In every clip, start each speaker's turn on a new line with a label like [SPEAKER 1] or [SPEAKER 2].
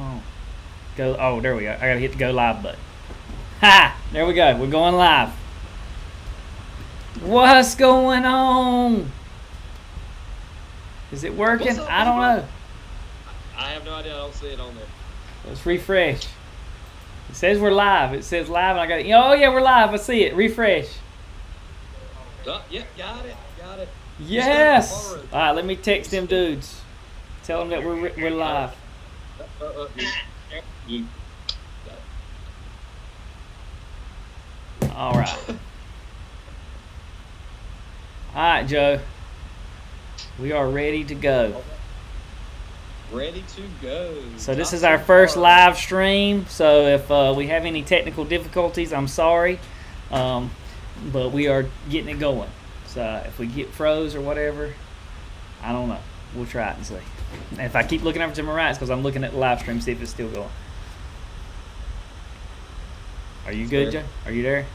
[SPEAKER 1] on. Go. Oh, there we go. I gotta hit the go live button. Ha! There we go. We're going live. What's going on? Is it working?
[SPEAKER 2] Up,
[SPEAKER 1] I don't know.
[SPEAKER 2] I have no idea. I don't see it on there.
[SPEAKER 1] Let's refresh. It says we're live. It says live, and I got it. Oh yeah, we're live. I see it. Refresh.
[SPEAKER 2] Oh, yeah, got it.
[SPEAKER 1] Yes. All right, let me text them dudes. Tell them that we're live. All right. All right, Joe. We are ready to go.
[SPEAKER 2] Ready to go.
[SPEAKER 1] So this is our first live stream. So if we have any technical difficulties, I'm sorry. But we are getting it going. So if we get froze or whatever, I don't know. We'll try it and see. And if I keep looking over to my right, it's because I'm looking at the live stream, see if it's still going. Are you good, Joe? Are you there?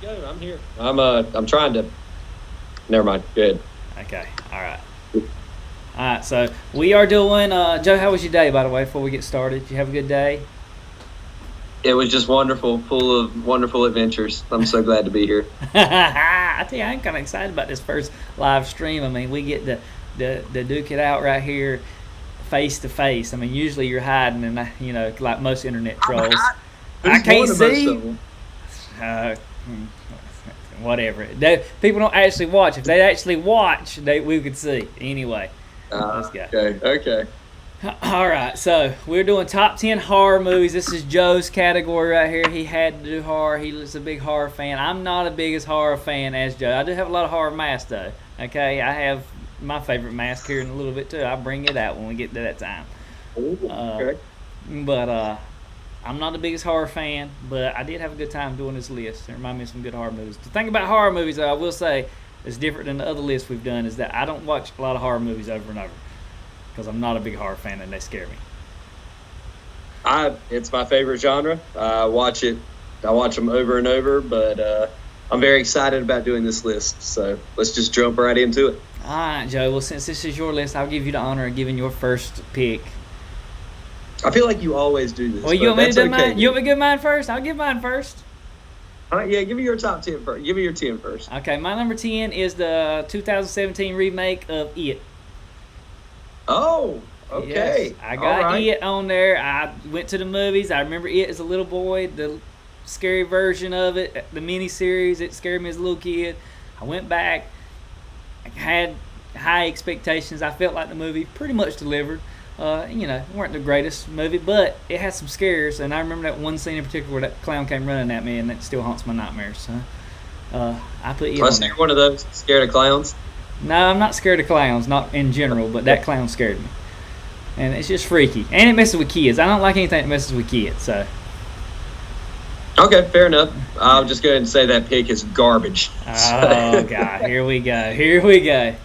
[SPEAKER 2] Go. I'm here. I'm trying to. Never mind. Good.
[SPEAKER 1] Okay. All right. All right. So we are doing. Joe, how was your day, by the way? Before we get started, did you have a good day?
[SPEAKER 2] It was just wonderful, full of wonderful adventures. I'm so glad to be here.
[SPEAKER 1] I tell you, I'm kind of excited about this first live stream. I mean, we get to duke it out right here, face to face. I mean, usually you're hiding, and like most internet trolls. I can't see. Whatever. People don't actually watch. If they actually watch, we could see. Anyway, let's go.
[SPEAKER 2] Okay.
[SPEAKER 1] All right, so we're doing top 10 horror movies. This is Joe's category right here. He had to do horror. He was a big horror fan. I'm not as big as horror fan as Joe. I do have a lot of horror masks, though. Okay, I have my favorite mask here in a little bit, too. I'll bring it out when we get to that time.
[SPEAKER 2] Okay.
[SPEAKER 1] But I'm not the biggest horror fan, but I did have a good time doing this list. It reminded me of some good horror movies. The thing about horror movies, though, I will say, is different than the other lists we've done, is that I don't watch a lot of horror movies over and over. Because I'm not a big horror fan and they scare me.
[SPEAKER 2] It's my favorite genre. I watch them over and over, but I'm very excited about doing this list. So let's just jump right into it.
[SPEAKER 1] All right, Joe. Well, since this is your list, I'll give you the honor of giving your first pick.
[SPEAKER 2] I feel like you always do this.
[SPEAKER 1] Well, you want me to do mine? You want me to give mine first? I'll give mine first.
[SPEAKER 2] Yeah, give me your top 10 first. Give me your 10 first.
[SPEAKER 1] Okay, my number 10 is the 2017 remake of It.
[SPEAKER 2] Oh, okay.
[SPEAKER 1] Yes, I got It on there. I went to the movies. I remember It as a little boy, the scary version of it, the miniseries. It scared me as a little kid. I went back. I had high expectations. I felt like the movie pretty much delivered. It weren't the greatest movie, but it had some scares. And I remember that one scene in particular where that clown came running at me, and that still haunts my nightmares. So I put It on there.
[SPEAKER 2] You're one of those scared of clowns?
[SPEAKER 1] No, I'm not scared of clowns, not in general, but that clown scared me. And it's just freaky. And it messes with kids. I don't like anything that messes with kids, so.
[SPEAKER 2] Okay, fair enough. I'll just go ahead and say that pick is garbage.
[SPEAKER 1] Oh, God. Here we go.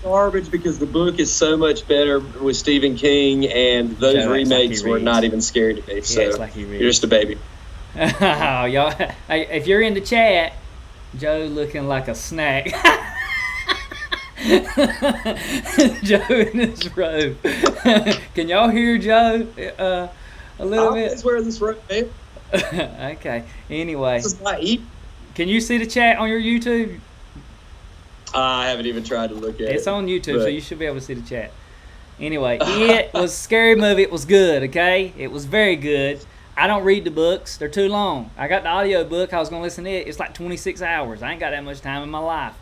[SPEAKER 2] Garbage because the book is so much better with Stephen King, and those remakes were not even scary to me. So
[SPEAKER 1] like
[SPEAKER 2] you're just a baby.
[SPEAKER 1] Oh, y'all. Hey, if you're in the chat, Joe looking like a snack. Joe in his robe. Can y'all hear Joe a little bit?
[SPEAKER 2] That's where this robe is.
[SPEAKER 1] Okay. Anyway.
[SPEAKER 2] This is my eat.
[SPEAKER 1] Can you see the chat on your YouTube?
[SPEAKER 2] I haven't even tried to look at it.
[SPEAKER 1] It's on YouTube, so you should be able to see the chat. Anyway, It was a scary movie. It was good, okay? It was very good. I don't read the books. They're too long. I got the audio book. I was going to listen to it. It's like 26 hours. I ain't got that much time in my life.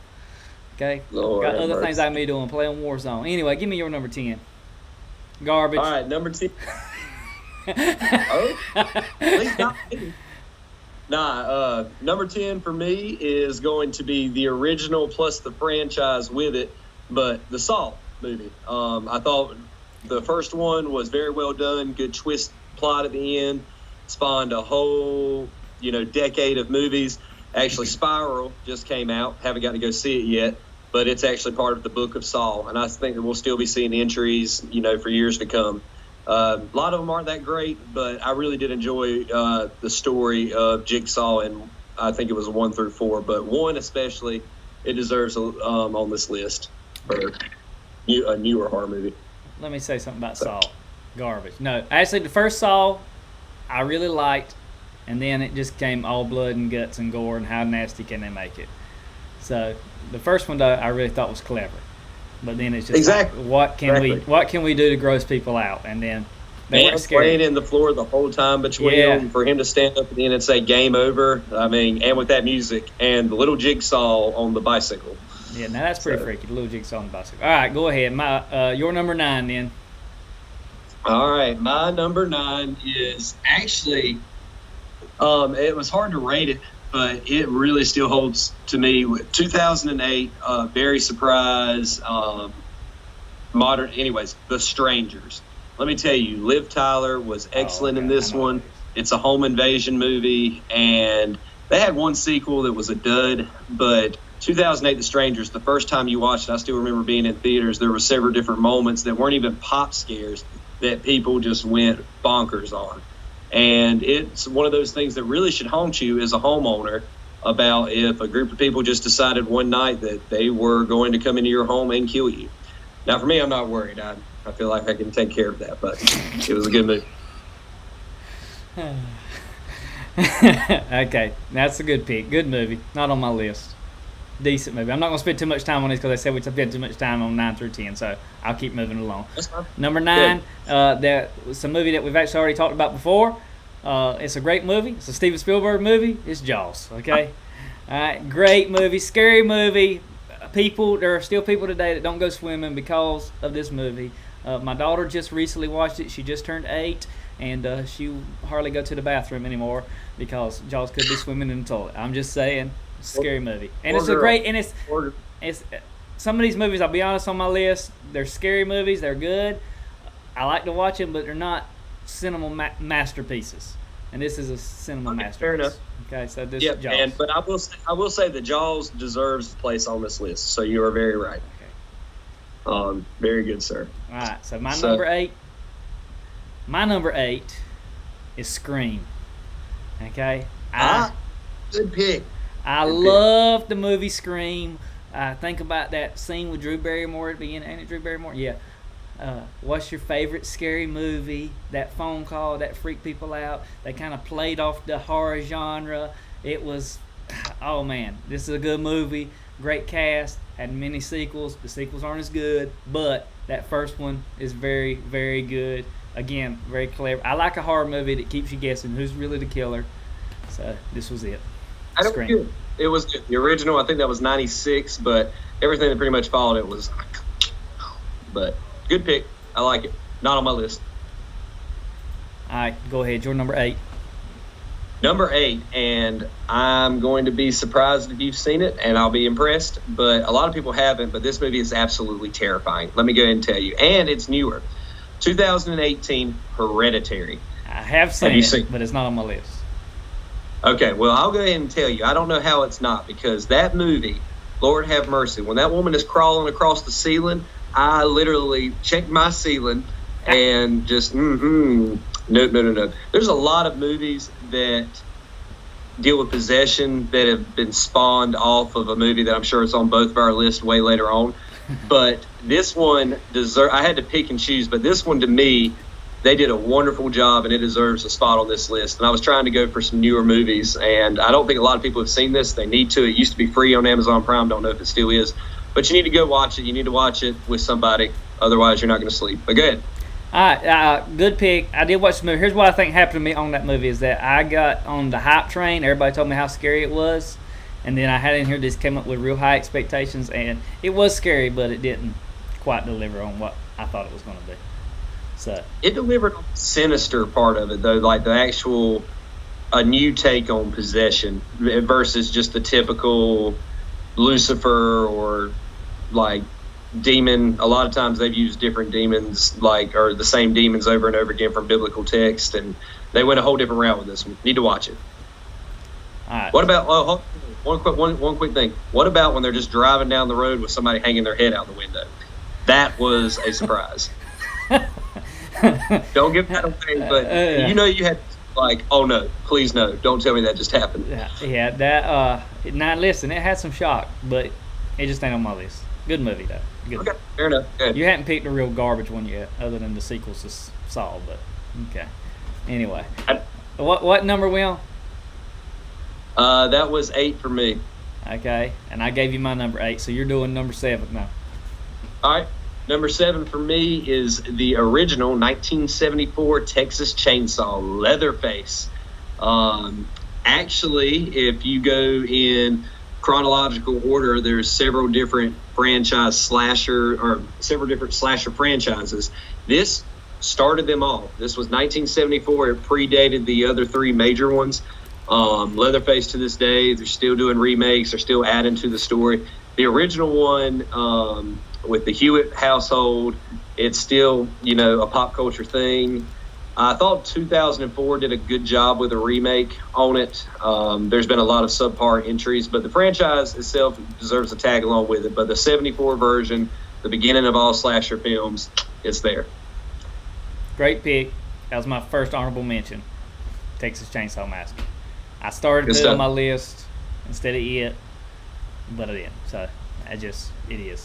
[SPEAKER 1] Okay?
[SPEAKER 2] Lord
[SPEAKER 1] got other things I can be doing. Play on Warzone. Anyway, give me your number 10. Garbage.
[SPEAKER 2] All right, number 10. Oh, please not me. Nah, number 10 for me is going to be the original plus the franchise with it, but the Saw movie. I thought the first one was very well done, good twist plot at the end, spawned a whole, decade of movies. Actually, Spiral just came out. Haven't got to go see it yet, but it's actually part of the Book of Saw, and I think that we'll still be seeing entries, for years to come. A lot of them aren't that great, but I really did enjoy the story of Jigsaw, and I think it was 1 through 4, but 1 especially, it deserves on this list for a newer horror movie.
[SPEAKER 1] Let me say something about Saw. Garbage. No, actually, the first Saw I really liked, and then it just came all blood and guts and gore and how nasty can they make it. So the first one though I really thought was clever, but then it's just
[SPEAKER 2] Exactly.
[SPEAKER 1] like, what can we do to gross people out? And then they weren't scary.
[SPEAKER 2] Playing in the floor the whole time between them for him to stand up at the end and say game over. I mean, and with that music and the little jigsaw on the bicycle.
[SPEAKER 1] Yeah, now that's pretty freaky. The little jigsaw on the bicycle. All right, go ahead. Your number 9 then.
[SPEAKER 2] All right, my number 9 is actually, it was hard to rate it, but it really still holds to me. 2008, very surprise, modern. Anyways, The Strangers. Let me tell you, Liv Tyler was excellent in this one. It's a home invasion movie, and they had one sequel that was a dud, but 2008, The Strangers, the first time you watched it, I still remember being in theaters. There were several different moments that weren't even pop scares that people just went bonkers on. And it's one of those things that really should haunt you as a homeowner about if a group of people just decided one night that they were going to come into your home and kill you. Now, for me, I'm not worried. I feel like I can take care of that, but it was a good movie.
[SPEAKER 1] Okay, that's a good pick. Good movie. Not on my list. Decent movie. I'm not going to spend too much time on this because I said we spent too much time on 9 through 10, so I'll keep moving along.
[SPEAKER 2] That's fine.
[SPEAKER 1] Number 9, that was a movie that we've actually already talked about before. It's a great movie. It's a Steven Spielberg movie. It's Jaws, okay? All right, great movie, scary movie. There are still people today that don't go swimming because of this movie. My daughter just recently watched it. She just turned 8, and she hardly go to the bathroom anymore because Jaws could be swimming in the toilet. I'm just saying. Scary movie, and it's a great, and it's some of these movies. I'll be honest, on my list, they're scary movies. They're good. I like to watch them, but they're not cinema masterpieces. And this is a cinema masterpiece.
[SPEAKER 2] Fair enough.
[SPEAKER 1] Okay, so this
[SPEAKER 2] is
[SPEAKER 1] Jaws.
[SPEAKER 2] But I will say that Jaws deserves a place on this list. So you are very right. Okay. Very good, sir.
[SPEAKER 1] All right. So number 8. My number 8 is Scream. Okay.
[SPEAKER 2] Good pick.
[SPEAKER 1] I love the movie Scream. I think about that scene with Drew Barrymore at the beginning. Ain't it Drew Barrymore? Yeah. What's your favorite scary movie? That phone call that freaked people out. They kind of played off the horror genre. It was, oh man, this is a good movie. Great cast. Had many sequels. The sequels aren't as good, but that first one is very, very good. Again, very clever. I like a horror movie that keeps you guessing who's really the killer. So this was it.
[SPEAKER 2] It was good. The original, I think that was 96, but everything that pretty much followed it was. But good pick. I like it. Not on my list.
[SPEAKER 1] All right, go ahead. Your number 8.
[SPEAKER 2] Number 8, and I'm going to be surprised if you've seen it, and I'll be impressed. But a lot of people haven't. But this movie is absolutely terrifying. Let me go ahead and tell you, and it's newer. 2018, Hereditary.
[SPEAKER 1] I have seen it, but it's not on my list.
[SPEAKER 2] Okay, well, I'll go ahead and tell you. I don't know how it's not, because that movie, Lord have mercy, when that woman is crawling across the ceiling, I literally checked my ceiling and just, no. There's a lot of movies that deal with possession that have been spawned off of a movie that I'm sure it's on both of our lists way later on. But this one I had to pick and choose, but this one to me, they did a wonderful job, and it deserves a spot on this list. And I was trying to go for some newer movies, and I don't think a lot of people have seen this. They need to. It used to be free on Amazon Prime. Don't know if it still is. But you need to go watch it. You need to watch it with somebody. Otherwise, you're not going to sleep. But go ahead.
[SPEAKER 1] All right, good pick. I did watch the movie. Here's what I think happened to me on that movie is that I got on the hype train. Everybody told me how scary it was. And then I had in here just came up with real high expectations. And it was scary, but it didn't quite deliver on what I thought it was going to be. So
[SPEAKER 2] it delivered on the sinister part of it, though, like the actual a new take on possession versus just the typical Lucifer or like demon. A lot of times they've used different demons, or the same demons over and over again from biblical text, and they went a whole different route with this one. Need to watch it.
[SPEAKER 1] All right.
[SPEAKER 2] What about one quick thing? What about when they're just driving down the road with somebody hanging their head out the window? That was a surprise. Don't give that away, but you had oh no, please no, don't tell me that just happened.
[SPEAKER 1] Yeah, that now listen, it had some shock, but it just ain't on my list. Good movie though. Good.
[SPEAKER 2] Okay, fair enough. Good.
[SPEAKER 1] You hadn't picked a real garbage one yet, other than the sequels saw, but okay. Anyway, what number we on?
[SPEAKER 2] That was 8 for me.
[SPEAKER 1] Okay, and I gave you my number 8, so you're doing number 7 now.
[SPEAKER 2] All right. Number 7 for me is the original 1974 Texas Chainsaw, Leatherface. Actually, if you go in chronological order, there's several different slasher franchises. This started them all. This was 1974. It predated the other 3 major ones. Leatherface to this day, they're still doing remakes. They're still adding to the story. The original one, with the Hewitt household, it's still, a pop culture thing. I thought 2004 did a good job with a remake on it. There's been a lot of subpar entries, but the franchise itself deserves a tag along with it. But the 74 version, the beginning of all slasher films, it's there.
[SPEAKER 1] Great pick. That was my first honorable mention. Texas Chainsaw Massacre. I started it on my list instead of it, but I didn't. So it is.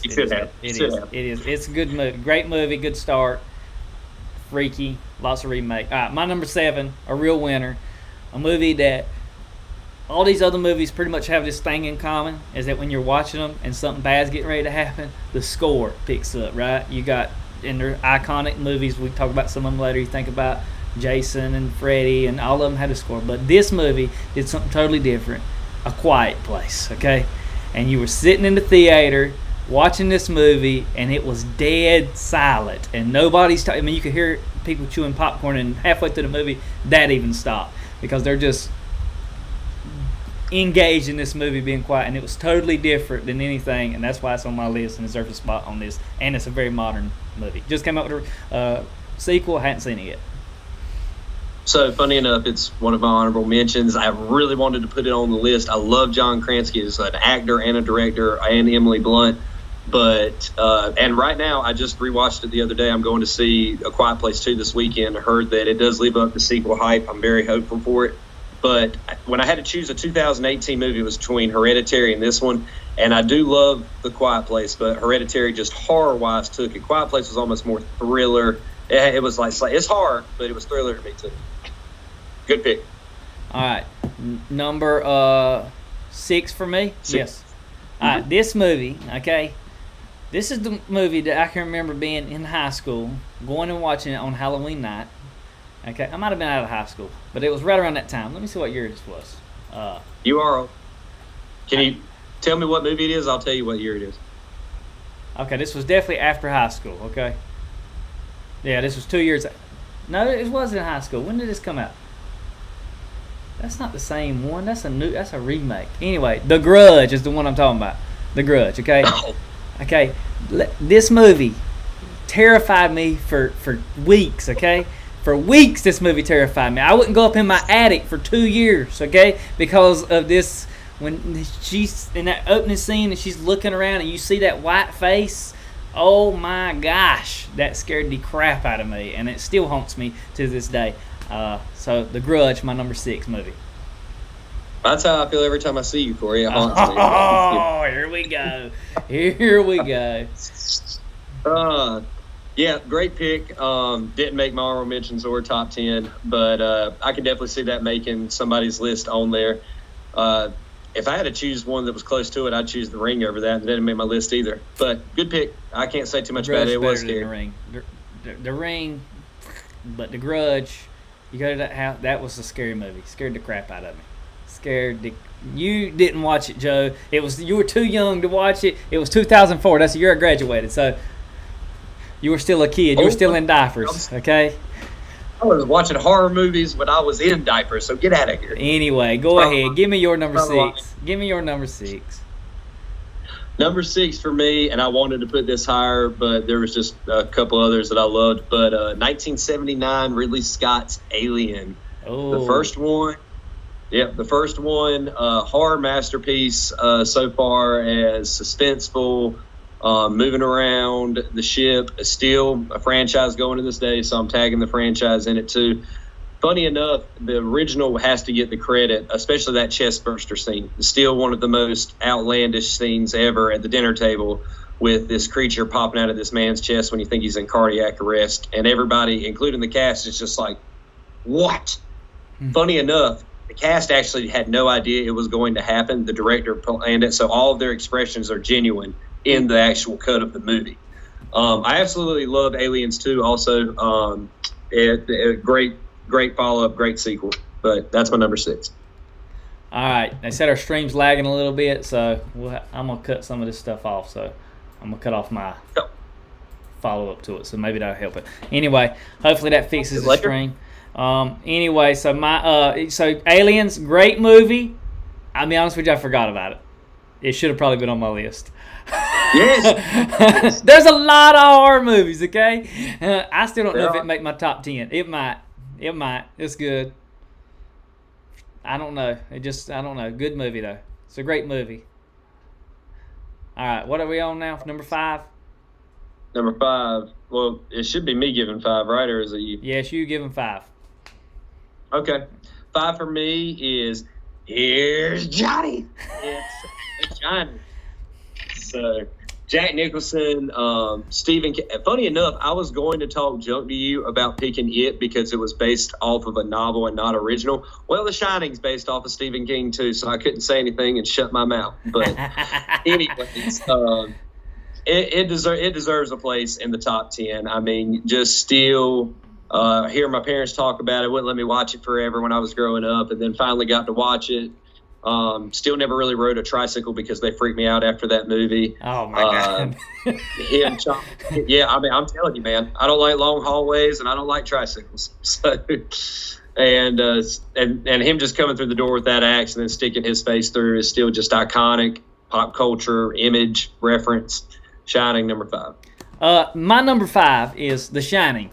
[SPEAKER 2] You should have.
[SPEAKER 1] It is. It's a good movie. Great movie. Good start. Freaky. Lots of remake. All right, my number 7, a real winner. A movie that all these other movies pretty much have this thing in common, is that when you're watching them and something bad's getting ready to happen, the score picks up, right? You got, in their iconic movies, we talk about some of them later, you think about Jason and Freddy, and all of them had a score. But this movie did something totally different. A Quiet Place, okay? And you were sitting in the theater watching this movie, and it was dead silent. And nobody's talking. I mean, you could hear people chewing popcorn, and halfway through the movie, that even stopped. Because they're just engaged in this movie being quiet. And it was totally different than anything, and that's why it's on my list and deserves a spot on this. And it's a very modern movie. Just came out with a sequel. I hadn't seen it yet.
[SPEAKER 2] So, funny enough, it's one of my honorable mentions. I really wanted to put it on the list. I love John Krasinski as an actor and a director, and Emily Blunt. But, and right now, I just rewatched it the other day. I'm going to see A Quiet Place 2 this weekend. I heard that it does live up to sequel hype. I'm very hopeful for it. But when I had to choose a 2018 movie, it was between Hereditary and this one. And I do love The Quiet Place, but Hereditary, just horror-wise, took it. Quiet Place was almost more thriller. It was like, it's horror, but it was thriller to me, too. Good pick.
[SPEAKER 1] All right. Number 6 for me? 6. Yes. All right. This movie, okay, this is the movie that I can remember being in high school, going and watching it on Halloween night. Okay, I might have been out of high school, but it was right around that time. Let me see what year this was.
[SPEAKER 2] You are. Can you tell me what movie it is? I'll tell you what year it is.
[SPEAKER 1] Okay, this was definitely after high school, okay? Yeah, this was 2 years. No, it wasn't in high school. When did this come out? That's not the same one. That's a remake. Anyway, The Grudge is the one I'm talking about. The Grudge, okay? Okay, this movie terrified me for weeks, okay? For weeks, this movie terrified me. I wouldn't go up in my attic for 2 years, okay? Because of this, when she's in that opening scene and she's looking around and you see that white face, oh my gosh, that scared the crap out of me. And it still haunts me to this day. So The Grudge, my number 6 movie.
[SPEAKER 2] That's how I feel every time I see you, Corey.
[SPEAKER 1] Oh, here we go. Here we go.
[SPEAKER 2] Yeah, great pick. Didn't make my honorable mentions or top 10, but I could definitely see that making somebody's list on there. If I had to choose one that was close to it, I'd choose The Ring over that. It didn't make my list either. But good pick. I can't say too much about it. It was scary.
[SPEAKER 1] The Ring. The Ring, but The Grudge, you go to that house, that was a scary movie. Scared the crap out of me. You didn't watch it, Joe. You were too young to watch it. It was 2004. That's the year I graduated. So you were still a kid. You were still in diapers, okay?
[SPEAKER 2] I was watching horror movies when I was in diapers, so get out of here.
[SPEAKER 1] Anyway, go ahead. Give me your number 6. Give me your number 6.
[SPEAKER 2] Number 6 for me, and I wanted to put this higher, but there was just a couple others that I loved. But 1979, Ridley Scott's Alien.
[SPEAKER 1] Oh.
[SPEAKER 2] The first one. Yep, the first one, horror masterpiece so far as suspenseful, moving around the ship. Still a franchise going to this day, so I'm tagging the franchise in it too. Funny enough, the original has to get the credit, especially that chest burster scene. It's still one of the most outlandish scenes ever at the dinner table with this creature popping out of this man's chest when you think he's in cardiac arrest. And everybody, including the cast, is just like, what? Funny enough, the cast actually had no idea it was going to happen. The director planned it, so all of their expressions are genuine in the actual cut of the movie. I absolutely love Aliens 2 also. Great follow-up, great sequel. But that's my number 6.
[SPEAKER 1] All right. They said our stream's lagging a little bit, so I'm going to cut some of this stuff off. So I'm going to cut off my follow-up to it, so maybe that'll help it. Anyway, hopefully that fixes the stream. Anyway, so so Aliens, great movie. I'll be honest with you, I forgot about it. It should have probably been on my list.
[SPEAKER 2] Yes.
[SPEAKER 1] There's a lot of horror movies, okay? I still don't know if it make my top 10. It might. It's good. I don't know. I don't know. Good movie, though. It's a great movie. All right, what are we on now? Number 5?
[SPEAKER 2] Number 5. Well, it should be me giving 5, right? Or is it you?
[SPEAKER 1] Yes, you giving 5.
[SPEAKER 2] Okay. 5 for me is Here's Johnny. It's Johnny. So, Jack Nicholson, Stephen. Funny enough, I was going to talk junk to you about picking it because it was based off of a novel and not original. Well, The Shining's based off of Stephen King too, so I couldn't say anything and shut my mouth. But anyways, it deserves a place in the top 10. I mean, just still hear my parents talk about it. Wouldn't let me watch it forever when I was growing up, and then finally got to watch it. Still never really rode a tricycle because they freaked me out after that movie.
[SPEAKER 1] Oh my God.
[SPEAKER 2] Yeah, I mean, I'm telling you, man, I don't like long hallways and I don't like tricycles. So, and him just coming through the door with that axe and then sticking his face through is still just iconic pop culture image reference. Shining, number 5.
[SPEAKER 1] My number 5 is The Shining,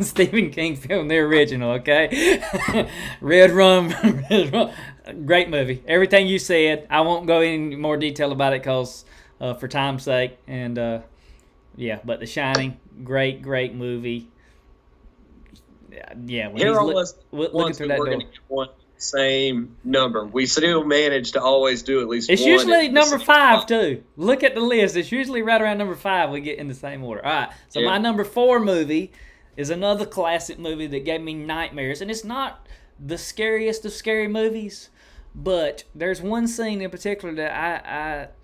[SPEAKER 1] Stephen King film, the original. Okay, Red Rum. Great movie. Everything you said. I won't go into more detail about it because for time's sake. And but The Shining, great movie. Yeah, when
[SPEAKER 2] Here
[SPEAKER 1] he's looking through that door.
[SPEAKER 2] Same number. We still manage to always do at least
[SPEAKER 1] it's
[SPEAKER 2] one.
[SPEAKER 1] It's usually number 5 too. Look at the list. It's usually right around number 5 we get in the same order. All right. So my number 4 movie is another classic movie that gave me nightmares. And it's not the scariest of scary movies, but there's one scene in particular that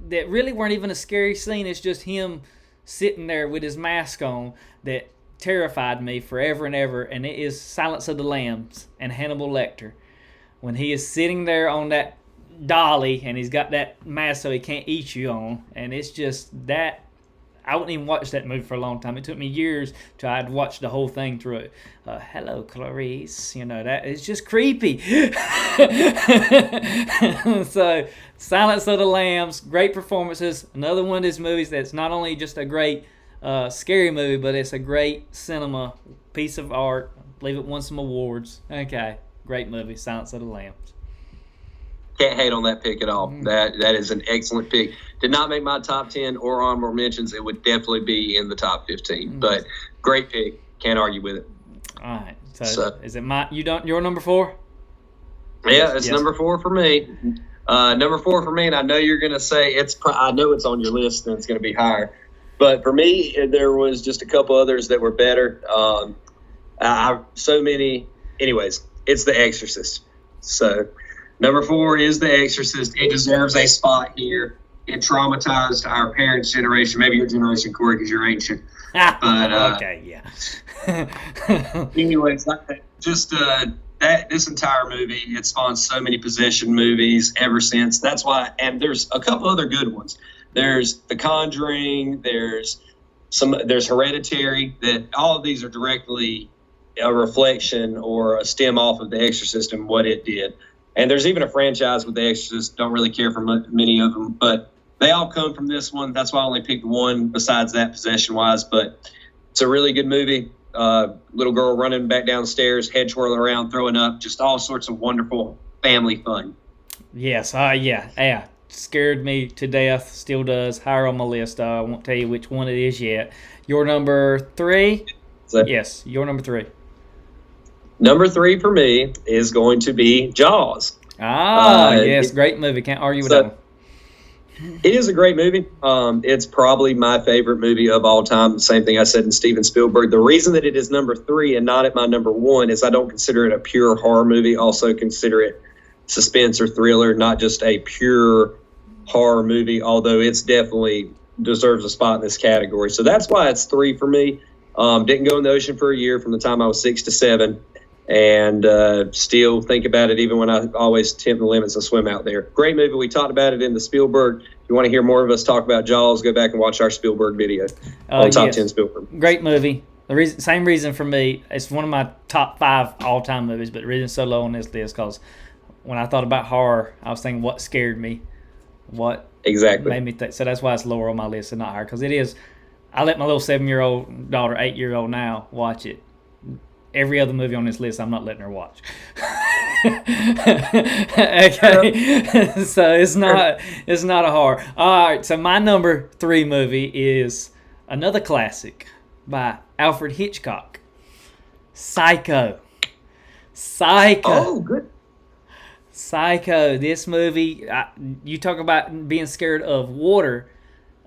[SPEAKER 1] that really weren't even a scary scene. It's just him sitting there with his mask on that terrified me forever and ever, and it is Silence of the Lambs and Hannibal Lecter. When he is sitting there on that dolly and he's got that mask so he can't eat you on, and it's just that I wouldn't even watch that movie for a long time. It took me years till I'd watch the whole thing through. Hello, Clarice. You know, that it's just creepy. So, Silence of the Lambs, great performances. Another one of these movies that's not only just a great scary movie, but it's a great cinema piece of art. I believe it won some awards. Okay, great movie, Silence of the Lambs.
[SPEAKER 2] Can't hate on that pick at all. That is an excellent pick. Did not make my top 10 or honorable mentions. It would definitely be in the top 15. But great pick. Can't argue with it.
[SPEAKER 1] All right. So is it your number 4?
[SPEAKER 2] Yeah, it's number 4 for me. Number 4 for me, and I know you're going to say I know it's on your list and it's going to be higher. But for me, there was just a couple others that were better. So many. Anyways, it's The Exorcist. So number 4 is The Exorcist. It deserves a spot here. It traumatized our parents' generation. Maybe your generation, Corey, because you're ancient. But
[SPEAKER 1] okay, yeah.
[SPEAKER 2] Anyways, just this entire movie, it spawned so many possession movies ever since. That's why, and there's a couple other good ones. There's The Conjuring. There's Hereditary. That all of these are directly a reflection or a stem off of The Exorcist and what it did. And there's even a franchise with The Exorcist. Don't really care for many of them, but they all come from this one. That's why I only picked one besides that possession-wise. But it's a really good movie. Little girl running back downstairs, head twirling around, throwing up, just all sorts of wonderful family fun.
[SPEAKER 1] Yes, yeah. Scared me to death, still does. Higher on my list. I won't tell you which one it is yet. Your number 3? Yes, your number 3.
[SPEAKER 2] Number 3 for me is going to be Jaws.
[SPEAKER 1] Yes, great movie. Can't argue with that one.
[SPEAKER 2] It is a great movie. It's probably my favorite movie of all time. Same thing I said in Steven Spielberg. The reason that it is number 3 and not at my number 1 is I don't consider it a pure horror movie. Also consider it suspense or thriller, not just a pure horror movie, although it's definitely deserves a spot in this category. So that's why it's 3 for me. Didn't go in the ocean for a year from the time I was 6 to 7. And still think about it even when I always tempt the limits and swim out there. Great movie. We talked about it in the Spielberg. If you want to hear more of us talk about Jaws, go back and watch our Spielberg video on Top 10 Spielberg.
[SPEAKER 1] Great movie. Same reason for me. It's one of my top 5 all-time movies, but the reason it's so low on this list because when I thought about horror, I was thinking what scared me, what
[SPEAKER 2] exactly
[SPEAKER 1] made me think. So that's why it's lower on my list and not higher because it is. I let my little 7-year-old daughter, 8-year-old now, watch it. Every other movie on this list, I'm not letting her watch. Okay, so it's not a horror. All right, so my number 3 movie is another classic by Alfred Hitchcock, Psycho.
[SPEAKER 2] Oh, good.
[SPEAKER 1] Psycho. This movie, you talk about being scared of water.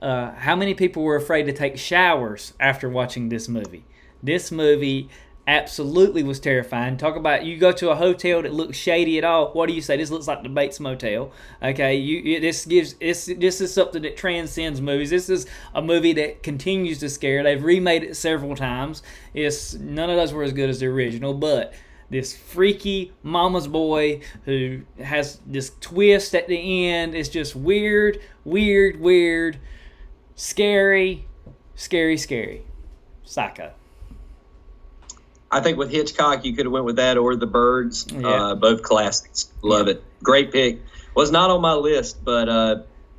[SPEAKER 1] How many people were afraid to take showers after watching this movie? This movie absolutely was terrifying. Talk about you go to a hotel that looks shady at all. What do you say? This looks like the Bates Motel. Okay, this is something that transcends movies. This is a movie that continues to scare. They've remade it several times. None of those were as good as the original, but this freaky mama's boy who has this twist at the end. It's just weird, scary. Psycho.
[SPEAKER 2] I think with Hitchcock, you could have went with that or The Birds. Yeah. Both classics. Love it. Great pick. Was not on my list, but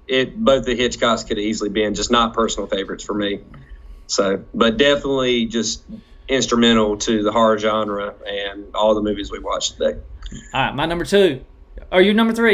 [SPEAKER 2] both the Hitchcocks could have easily been, just not personal favorites for me. So, but definitely just instrumental to the horror genre and all the movies we watched today.
[SPEAKER 1] All right, my number 2. Or your number 3.